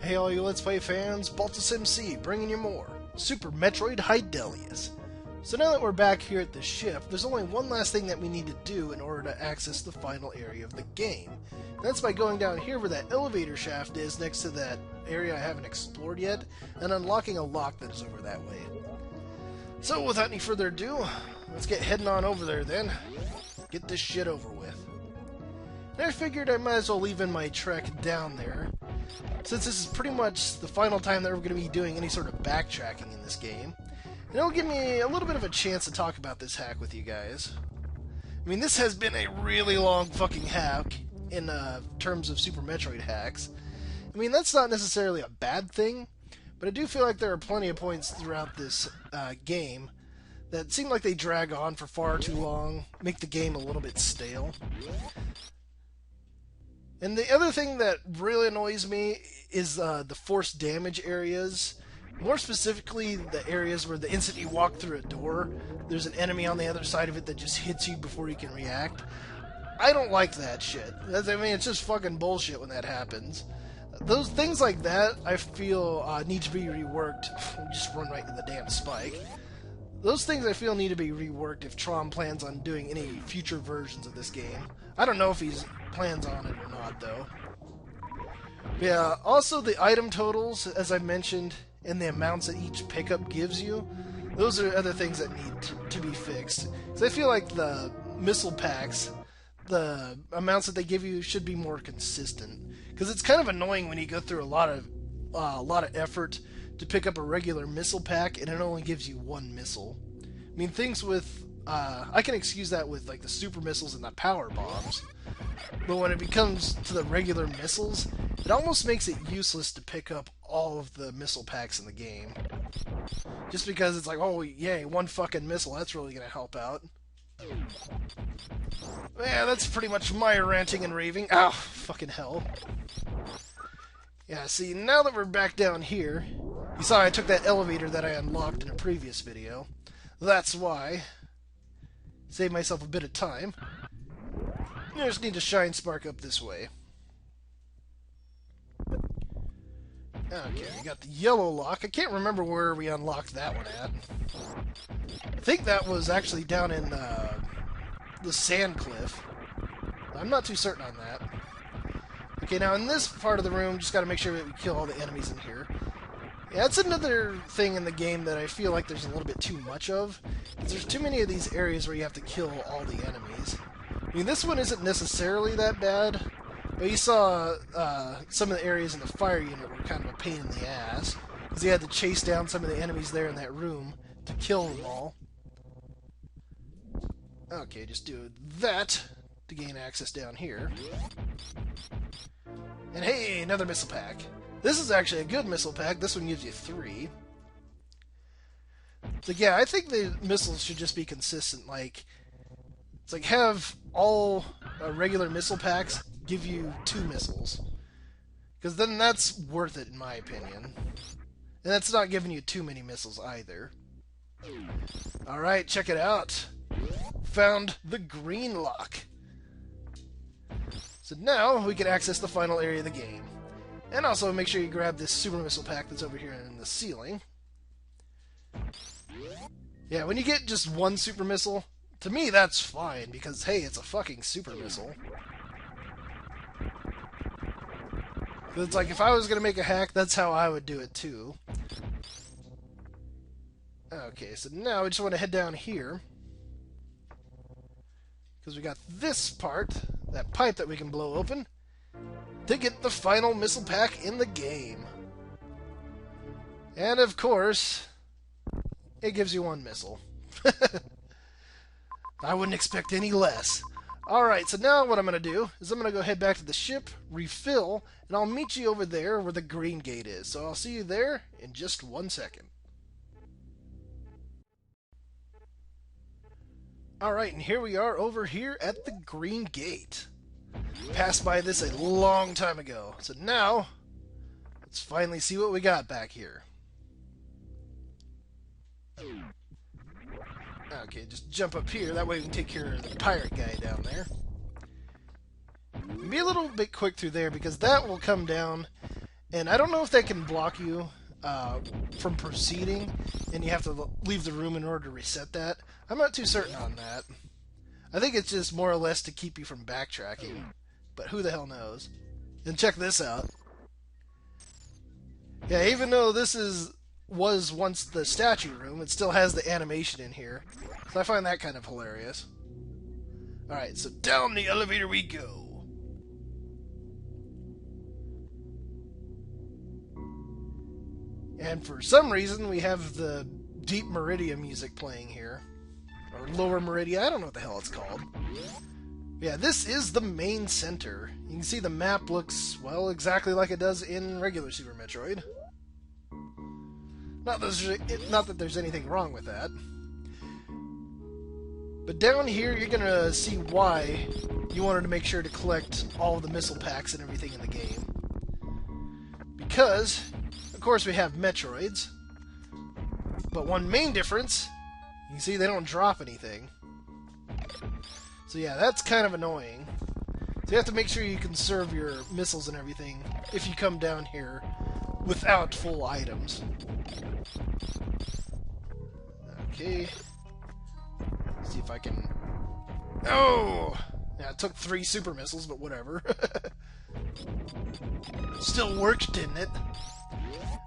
Hey all you Let's Play fans, Baltus MC bringing you more Super Metroid Hydellius. So now that we're back here at the ship, there's only one last thing that we need to do in order to access the final area of the game. And that's by going down here where that elevator shaft is next to that area I haven't explored yet, and unlocking a lock that is over that way. So without any further ado, let's get heading on over there then. Get this shit over with. And I figured I might as well leave in my trek down there, since this is pretty much the final time that we're going to be doing any sort of backtracking in this game. And it'll give me a little bit of a chance to talk about this hack with you guys. I mean, this has been a really long fucking hack in terms of Super Metroid hacks. I mean, that's not necessarily a bad thing, but I do feel like there are plenty of points throughout this game that seem like they drag on for far too long, make the game a little bit stale. And the other thing that really annoys me is the force damage areas. More specifically, the areas where the instant you walk through a door, there's an enemy on the other side of it that just hits you before you can react. I don't like that shit. I mean, it's just fucking bullshit when that happens. Those things like that, I feel, need to be reworked. Just run right into the damn spike. Those things I feel need to be reworked if Tron plans on doing any future versions of this game. I don't know if he plans on it or not, though. Yeah, also the item totals, as I mentioned, and the amounts that each pickup gives you, those are other things that need to be fixed. Because I feel like the missile packs, the amounts that they give you should be more consistent. Because it's kind of annoying when you go through a lot of effort to pick up a regular missile pack and it only gives you one missile. I mean, things with I can excuse that with like the super missiles and the power bombs, but when it comes to the regular missiles, it almost makes it useless to pick up all of the missile packs in the game. Just because it's like, oh yay, one fucking missile, that's really gonna help out. Yeah, that's pretty much my ranting and raving. Ow, fucking hell. Yeah, see, now that we're back down here, you saw I took that elevator that I unlocked in a previous video. That's why. Save myself a bit of time. I just need to shine spark up this way. Okay, we got the yellow lock. I can't remember where we unlocked that one at. I think that was actually down in the sand cliff. I'm not too certain on that. Okay, now in this part of the room, just got to make sure that we kill all the enemies in here. Yeah, that's another thing in the game that I feel like there's a little bit too much of. There's too many of these areas where you have to kill all the enemies. I mean, this one isn't necessarily that bad, but you saw some of the areas in the fire unit were kind of a pain in the ass, because you had to chase down some of the enemies there in that room to kill them all. Okay, just do that to gain access down here. And hey, another missile pack. This is actually a good missile pack. This one gives you 3. So yeah, I think the missiles should just be consistent. Like, it's like have all regular missile packs give you 2 missiles, because then that's worth it in my opinion. And that's not giving you too many missiles either. Alright, check it out. Found the green lock. So now we can access the final area of the game. And also make sure you grab this super missile pack that's over here in the ceiling. Yeah, when you get just one super missile, to me that's fine, because hey, it's a fucking super missile. It's like, if I was going to make a hack, that's how I would do it too. Okay, so now we just want to head down here, because we got this part, that pipe that we can blow open, to get the final missile pack in the game. And of course, it gives you 1 missile. I wouldn't expect any less. Alright, so now what I'm going to do is I'm going to go head back to the ship, refill, and I'll meet you over there where the green gate is. So I'll see you there in just 1 second. Alright, and here we are over here at the green gate. Passed by this a long time ago. So now, let's finally see what we got back here. Okay, just jump up here. That way we can take care of the pirate guy down there. Be a little bit quick through there, because that will come down And I don't know if that can block you from proceeding, and you have to leave the room in order to reset that. I'm not too certain on that. I think it's just more or less to keep you from backtracking, but who the hell knows? And check this out. Yeah, even though this was once the statue room, it still has the animation in here. So I find that kind of hilarious. Alright, so down the elevator we go. And for some reason, we have the Deep Meridia music playing here. Or Lower Meridia, I don't know what the hell it's called. Yeah, this is the main center. You can see the map looks, well, exactly like it does in regular Super Metroid. Not that there's anything wrong with that. But down here, you're going to see why you wanted to make sure to collect all of the missile packs and everything in the game. Because, of course, we have Metroids. But one main difference, you can see they don't drop anything. So yeah, that's kind of annoying. So you have to make sure you conserve your missiles and everything if you come down here without full items. Okay. See if I can... Oh! Yeah, it took 3 super missiles, but whatever. Still worked, didn't it?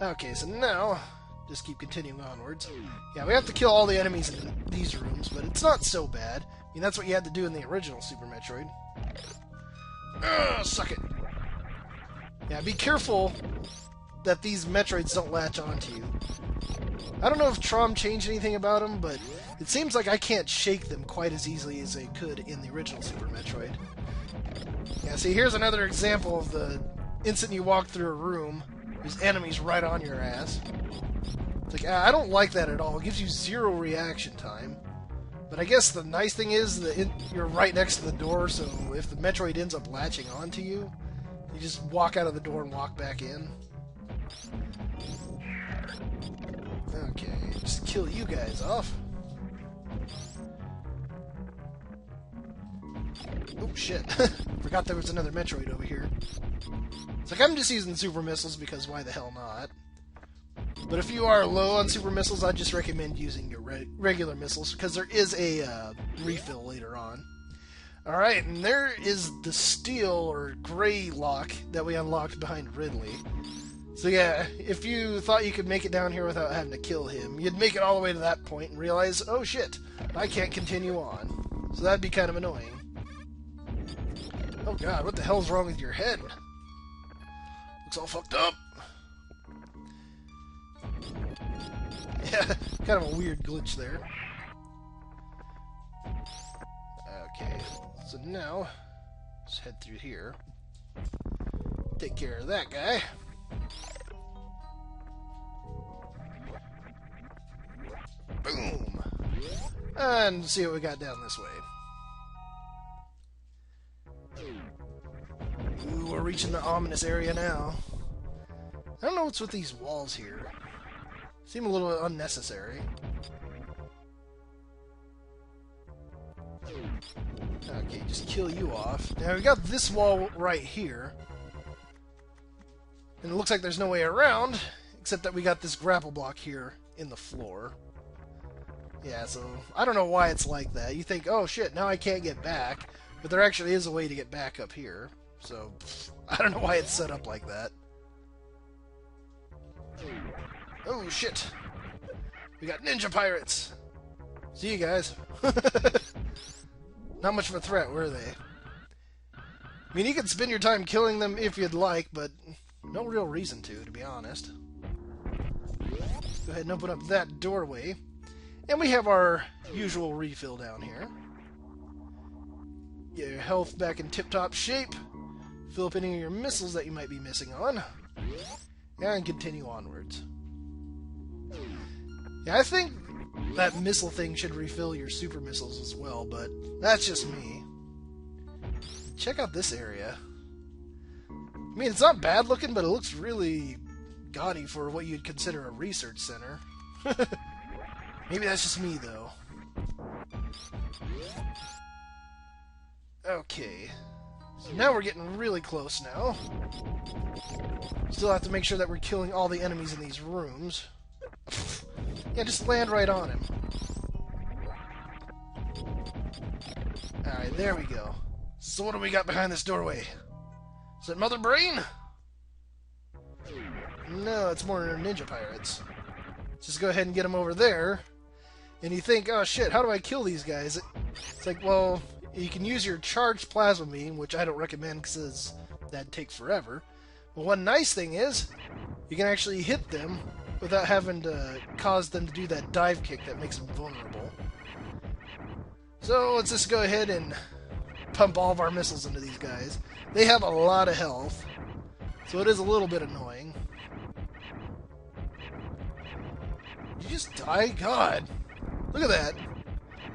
Okay, so now, just keep continuing onwards. Yeah, we have to kill all the enemies in these rooms, but it's not so bad. I mean, that's what you had to do in the original Super Metroid. Suck it! Yeah, be careful that these Metroids don't latch onto you. I don't know if Trom changed anything about them, but it seems like I can't shake them quite as easily as they could in the original Super Metroid. Yeah, see, here's another example of the instant you walk through a room, there's enemies right on your ass. It's like, I don't like that at all. It gives you 0 reaction time. But I guess the nice thing is that you're right next to the door, so if the Metroid ends up latching onto you, you just walk out of the door and walk back in. Okay, just kill you guys off. Oh shit, forgot there was another Metroid over here. It's like, I'm just using super missiles because why the hell not? But if you are low on super missiles, I'd just recommend using your regular missiles, because there is a refill later on. Alright, and there is the steel or gray lock that we unlocked behind Ridley. So yeah, if you thought you could make it down here without having to kill him, you'd make it all the way to that point and realize, oh shit, I can't continue on. So that'd be kind of annoying. Oh god, what the hell's wrong with your head? Looks all fucked up. Yeah, kind of a weird glitch there. Okay, so now, let's head through here. Take care of that guy. Boom! And see what we got down this way. Ooh, we're reaching the ominous area now. I don't know what's with these walls here. Seem a little unnecessary. Okay, just kill you off. Now we got this wall right here. And it looks like there's no way around, except that we got this grapple block here in the floor. Yeah, so I don't know why it's like that. You think, oh shit, now I can't get back. But there actually is a way to get back up here. So, I don't know why it's set up like that. Oh shit! We got ninja pirates! See you guys. Not much of a threat, were they? I mean, you could spend your time killing them if you'd like, but no real reason to be honest. Go ahead and open up that doorway. And we have our usual refill down here. Get your health back in tip-top shape. Fill up any of your missiles that you might be missing on. And continue onwards. Yeah, I think that missile thing should refill your super missiles as well, but that's just me. Check out this area. I mean, it's not bad looking, but it looks really gaudy for what you'd consider a research center. Maybe that's just me, though. Okay. So now we're getting really close now. Still have to make sure that we're killing all the enemies in these rooms. Yeah, just land right on him. Alright, there we go. So what do we got behind this doorway? Is it Mother Brain? No, it's more ninja pirates. Let's just go ahead and get them over there. And you think, oh shit, how do I kill these guys? It's like, well, you can use your charged plasma beam, which I don't recommend because that'd take forever. But one nice thing is, you can actually hit them without having to cause them to do that dive kick that makes them vulnerable. So let's just go ahead and pump all of our missiles into these guys. They have a lot of health, so it is a little bit annoying. You just die? God. Look at that.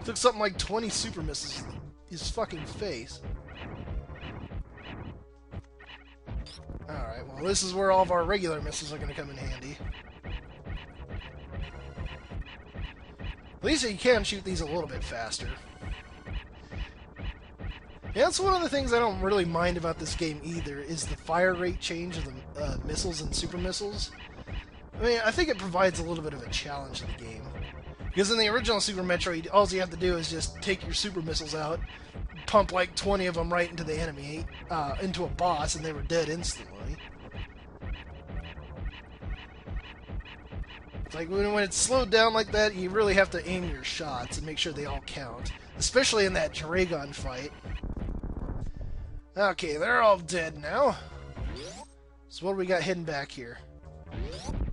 Took something like 20 super missiles in his fucking face. Alright, well this is where all of our regular missiles are going to come in handy. At least you can shoot these a little bit faster. Yeah, that's one of the things I don't really mind about this game either, is the fire rate change of the missiles and super missiles. I mean, I think it provides a little bit of a challenge to the game. Because in the original Super Metroid, all you have to do is just take your super missiles out, pump like 20 of them right into the enemy, into a boss, and they were dead instantly. It's like when it's slowed down like that, you really have to aim your shots and make sure they all count. Especially in that Dragon fight. Okay, they're all dead now. So what do we got hidden back here?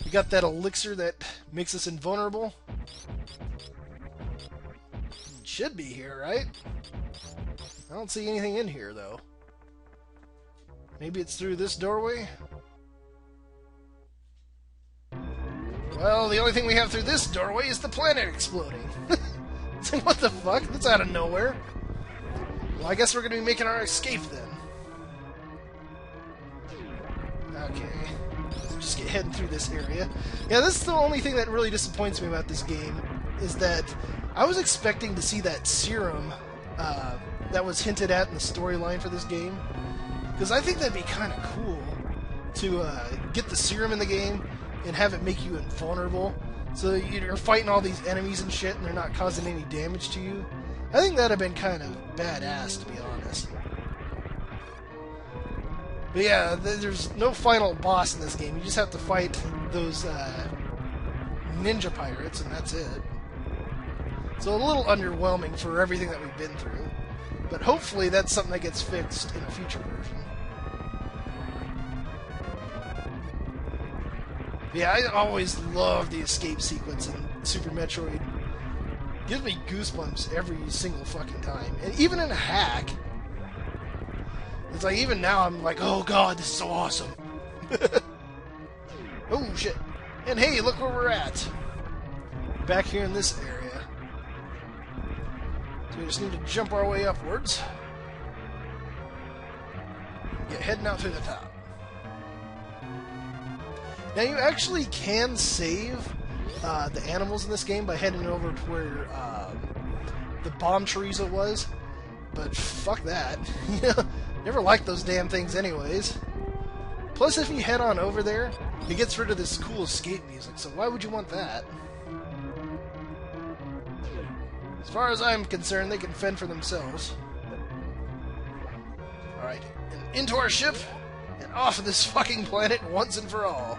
We got that elixir that makes us invulnerable. It should be here, right? I don't see anything in here, though. Maybe it's through this doorway? Well, the only thing we have through this doorway is the planet exploding. It's like, what the fuck? That's out of nowhere. Well, I guess we're going to be making our escape then. Okay. Let's just get heading through this area. Yeah, this is the only thing that really disappoints me about this game, is that I was expecting to see that serum that was hinted at in the storyline for this game. Because I think that'd be kind of cool to get the serum in the game and have it make you invulnerable. So you're fighting all these enemies and shit and they're not causing any damage to you. I think that'd have been kind of badass, to be honest. But yeah, there's no final boss in this game. You just have to fight those ninja pirates, and that's it. So a little underwhelming for everything that we've been through. But hopefully that's something that gets fixed in a future version. Yeah, I always love the escape sequence in Super Metroid. It gives me goosebumps every single fucking time. And even in a hack, it's like, even now I'm like, oh god, this is so awesome. Oh shit. And hey, look where we're at. Back here in this area. So we just need to jump our way upwards. Get heading out through the top. Now you actually can save the animals in this game by heading over to where the bomb chorizo was, but fuck that. Never liked those damn things anyways. Plus, if you head on over there, it gets rid of this cool escape music, so why would you want that? As far as I'm concerned, they can fend for themselves. Alright, and into our ship, and off of this fucking planet once and for all.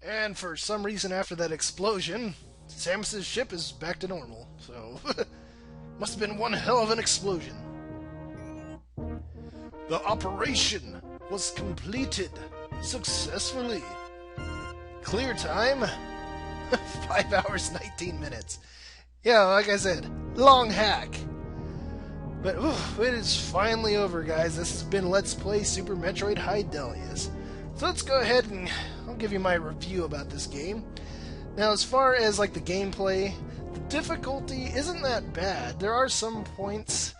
And for some reason after that explosion, Samus's ship is back to normal, so must have been one hell of an explosion. The operation was completed successfully. Clear time, 5 hours, 19 minutes. Yeah, like I said, long hack. But it is finally over, guys. This has been Let's Play Super Metroid Hydellius. So let's go ahead and I'll give you my review about this game. Now, as far as like the gameplay, the difficulty isn't that bad. There are some points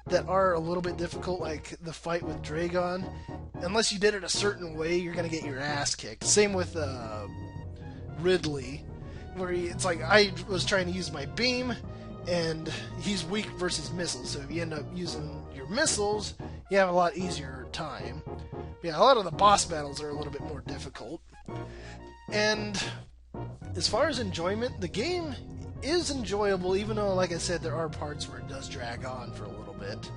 that are a little bit difficult, like the fight with Dragon. Unless you did it a certain way, you're gonna get your ass kicked. Same with Ridley, where it's like I was trying to use my beam, and he's weak versus missiles. So if you end up using your missiles, you have a lot easier time. Yeah, a lot of the boss battles are a little bit more difficult. And as far as enjoyment, the game is enjoyable, even though, like I said, there are parts where it does drag on for a little bit.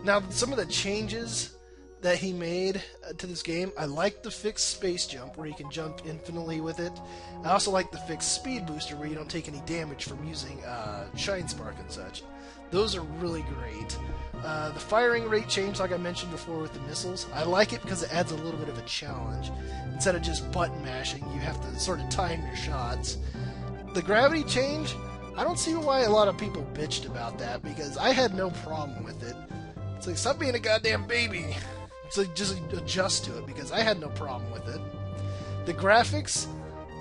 Now, some of the changes that he made to this game, I like the fixed space jump, where you can jump infinitely with it. I also like the fixed speed booster, where you don't take any damage from using Shine Spark and such. Those are really great. The firing rate change, like I mentioned before with the missiles, I like it because it adds a little bit of a challenge. Instead of just button mashing, you have to sort of time your shots. The gravity change, I don't see why a lot of people bitched about that, because I had no problem with it. It's like, stop being a goddamn baby. It's like, just adjust to it, because I had no problem with it. The graphics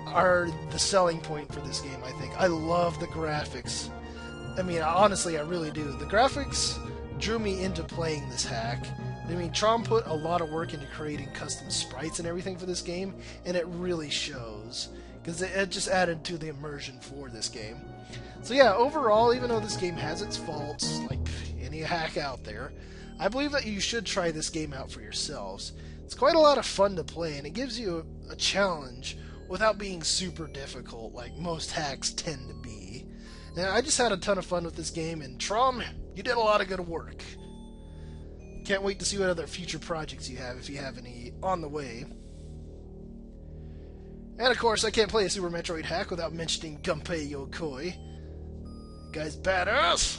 are the selling point for this game, I think. I love the graphics. I mean, honestly, I really do. The graphics drew me into playing this hack. I mean, Tron put a lot of work into creating custom sprites and everything for this game, and it really shows, because it just added to the immersion for this game. So yeah, overall, even though this game has its faults, like any hack out there, I believe that you should try this game out for yourselves. It's quite a lot of fun to play, and it gives you a challenge without being super difficult, like most hacks tend to be. And I just had a ton of fun with this game, and Tron, you did a lot of good work. Can't wait to see what other future projects you have, if you have any on the way. And of course, I can't play a Super Metroid hack without mentioning Gunpei Yokoi. Guy's badass!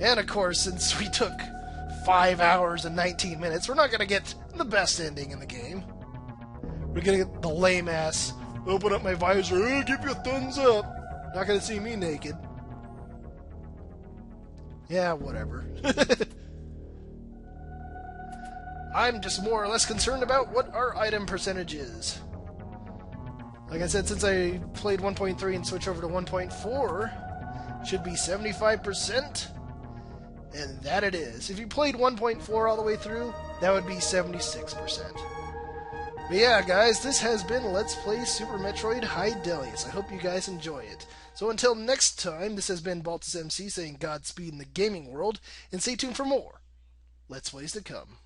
And of course, since we took 5 hours and 19 minutes, we're not going to get the best ending in the game. We're going to get the lame-ass, open up my visor, give you a thumbs up. Not going to see me naked. Yeah, whatever. I'm just more or less concerned about what our item percentage is. Like I said, since I played 1.3 and switched over to 1.4, should be 75%. And that it is. If you played 1.4 all the way through, that would be 76%. But yeah, guys, this has been Let's Play Super Metroid Hydellius. I hope you guys enjoy it. So until next time, this has been Baltus MC saying Godspeed in the gaming world, and stay tuned for more Let's Plays to come.